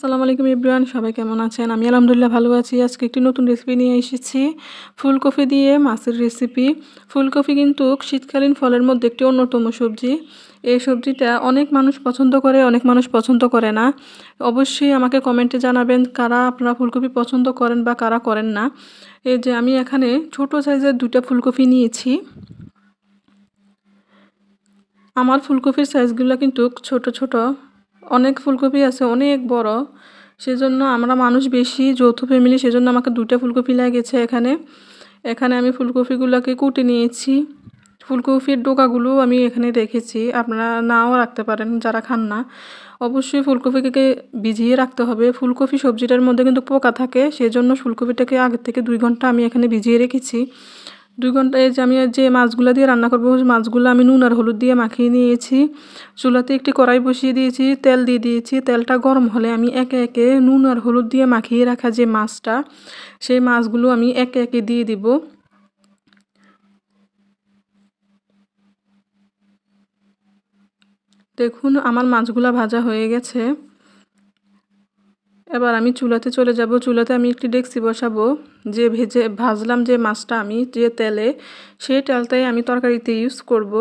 আসসালামু আলাইকুম এভরিওয়ান, সবাই কেমন আছেন? আমি আলহামদুলিল্লাহ ভালো আছি। আজকে একটি নতুন রেসিপি নিয়ে এসেছি, ফুলকপি দিয়ে মাছের রেসিপি। ফুলকপি কিন্তু শীতকালীন ফলের মধ্যে একটি অন্যতম সবজি। এই সবজিটা অনেক মানুষ পছন্দ করে, অনেক মানুষ পছন্দ করে না। অবশ্যই আমাকে কমেন্টে জানাবেন কারা আপনারা ফুলকপি পছন্দ করেন বা কারা করেন না। এই যে আমি এখানে ছোট সাইজের 2টা ফুলকপি নিয়েছি। আমার ফুলকপির সাইজগুলো কিন্তু ছোট ছোট, অনেক ফুলকপি আছে অনেক বড়, সেজন্য আমরা মানুষ বেশি, যৌথ ফ্যামিলি, সেজন্য আমাকে 2টা ফুলকপি লেগেছে। এখানে আমি ফুলকপিগুলোকে কুটে নিয়েছি। ফুলকপির ডোকাগুলো আমি এখানে রেখেছি, আপনারা নাও রাখতে পারেন যারা খান না। অবশ্যই ফুলকপিকে ভিজিয়ে রাখতে হবে। ফুলকপি সবজিটার মধ্যে কিন্তু পোকা থাকে, সেজন্য ফুলকপিটাকে আগে থেকে 2 ঘন্টা আমি এখানে ভিজিয়ে রেখেছি। 2 ঘন্টা এই যে আমি যে মাছগুলো দিয়ে রান্না করবো, মাছগুলো আমি নুন আর হলুদ দিয়ে মাখিয়ে নিয়েছি। চুলাতে একটি কড়াই বসিয়ে দিয়েছি, তেল দিয়ে দিয়েছি। তেলটা গরম হলে আমি একে একে নুন আর হলুদ দিয়ে মাখিয়ে রাখা যে মাছটা, সেই মাছগুলো আমি একে একে দিয়ে দিব। দেখুন আমার মাছগুলো ভাজা হয়ে গেছে। এবার আমি চুলাতে চলে যাব। চুলাতে আমি একটি ডেকচি বসাবো। যে ভাজলাম যে মাছটা আমি যে তেলে, সেই তেলটাই আমি তরকারিতে ইউজ করব।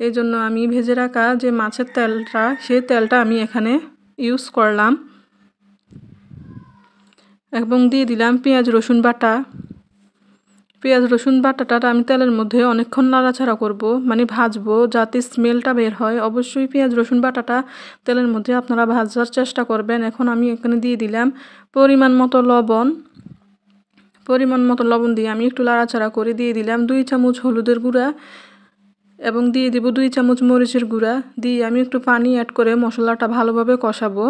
এই জন্য আমি ভেজে রাখা যে মাছের তেলটা, সেই তেলটা আমি এখানে ইউজ করলাম এবং দিয়ে দিলাম পেঁয়াজ রসুন বাটা। পেঁয়াজ রসুন বাটাটা আমি তেলের মধ্যে অনেকক্ষণ নাড়াচাড়া করব, মানে ভাজবো যাতে স্মেলটা বের হয়। অবশ্যই পেঁয়াজ রসুন বাটাটা তেলের মধ্যে আপনারা ভাজার চেষ্টা করবেন। এখন আমি এখানে দিয়ে দিলাম পরিমাণ মতো লবণ দিয়ে আমি একটু নাড়াচাড়া করে দিয়ে দিলাম 2 চামচ হলুদের গুঁড়া এবং দিয়ে দিব 2 চামচ মরিচের গুঁড়া। দিয়ে আমি একটু পানি অ্যাড করে মশলাটা ভালোভাবে কষাবো।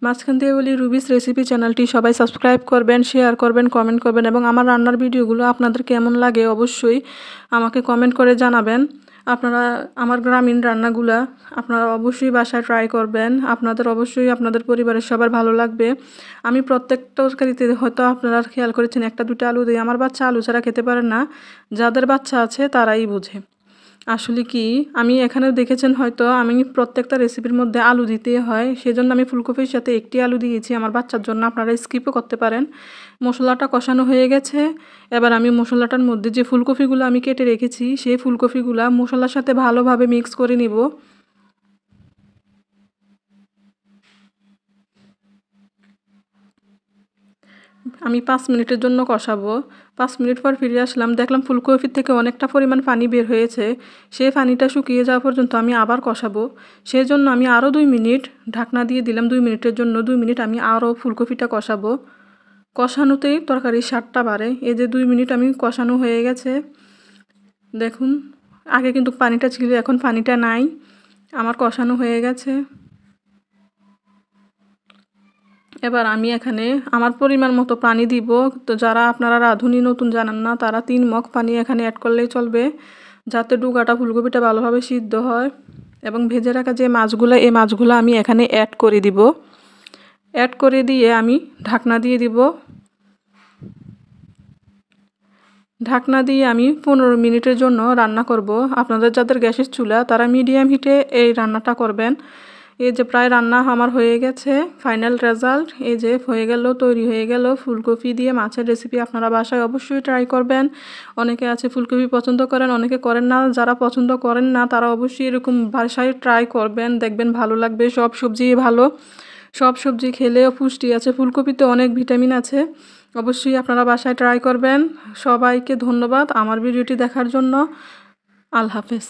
মাঝখান দিয়ে বলি, রুবিস রেসিপি চ্যানেলটি সবাই সাবস্ক্রাইব করবেন, শেয়ার করবেন, কমেন্ট করবেন এবং আমার রান্নার ভিডিওগুলো আপনাদের কেমন লাগে অবশ্যই আমাকে কমেন্ট করে জানাবেন। আপনারা আমার গ্রামীণ রান্নাগুলা আপনারা অবশ্যই বাসায় ট্রাই করবেন। অবশ্যই আপনাদের পরিবারের সবার ভালো লাগবে। আমি প্রত্যেক তরকারিতে হয়তো আপনারা খেয়াল করেছেন 1-2টা আলু দিই। আমার বাচ্চা আলু ছাড়া খেতে পারে না, যাদের বাচ্চা আছে তারাই বোঝে। আসলে কি, আমি এখানে দেখেছেন হয়তো আমি প্রত্যেকটা রেসিপির মধ্যে আলু দিতে হয়, সেজন্য আমি ফুলকপির সাথে একটি আলু দিয়েছি আমার বাচ্চার জন্য। আপনারা স্কিপও করতে পারেন। মশলাটা কষানো হয়ে গেছে। এবার আমি মশলাটার মধ্যে যে ফুলকপিগুলো আমি কেটে রেখেছি, সেই ফুলকপিগুলো মশলার সাথে ভালোভাবে মিক্স করে নিব। আমি 5 মিনিটের জন্য কষাবো। 5 মিনিট পর ফিরে আসলাম, দেখলাম ফুলকপির থেকে অনেকটা পরিমাণ পানি বের হয়েছে। সেই পানিটা শুকিয়ে যাওয়া পর্যন্ত আমি আবার কষাবো। সেই জন্য আমি আরও 2 মিনিট ঢাকনা দিয়ে দিলাম। 2 মিনিটের জন্য 2 মিনিট আমি আরও ফুলকপিটা কষাবো। কষানোতেই তরকারির স্বাদটা বাড়ে। এই যে 2 মিনিট আমি কষানো হয়ে গেছে। দেখুন আগে কিন্তু পানিটা ছিল, এখন পানিটা নাই, আমার কষানো হয়ে গেছে। এবার আমি এখানে আমার পরিমাণ মতো পানি দিব। তো যারা আপনারা রাঁধুনি নতুন জানেন না, তারা 3 মগ পানি এখানে অ্যাড করলেই চলবে, যাতে ডুগাটা ফুলকপিটা ভালোভাবে সিদ্ধ হয়। এবং ভেজে রাখা যে মাছগুলো, এই মাছগুলো আমি এখানে অ্যাড করে দিব। অ্যাড করে দিয়ে আমি ঢাকনা দিয়ে দিব। ঢাকনা দিয়ে আমি 15 মিনিটের জন্য রান্না করব। আপনাদের যাদের গ্যাসের চুলা, তারা মিডিয়াম হিটে এই রান্নাটা করবেন। এই যে প্রায় রান্না আমার হয়ে গেছে। ফাইনাল রেজাল্ট এই যে হয়ে গেল, তৈরি হয়ে গেল ফুলকপি দিয়ে মাছের রেসিপি। আপনারা বাসায় অবশ্যই ট্রাই করবেন। অনেকে আছে ফুলকপি পছন্দ করেন, অনেকে করেন না। যারা পছন্দ করেন না তারা অবশ্যই এরকম বাসায় ট্রাই করবেন, দেখবেন ভালো লাগবে। সব সবজিই ভালো, সব সবজি খেলেও পুষ্টি আছে, ফুলকপিতে অনেক ভিটামিন আছে। অবশ্যই আপনারা বাসায় ট্রাই করবেন। সবাইকে ধন্যবাদ আমার ভিডিওটি দেখার জন্য। আল্লাহ হাফেজ।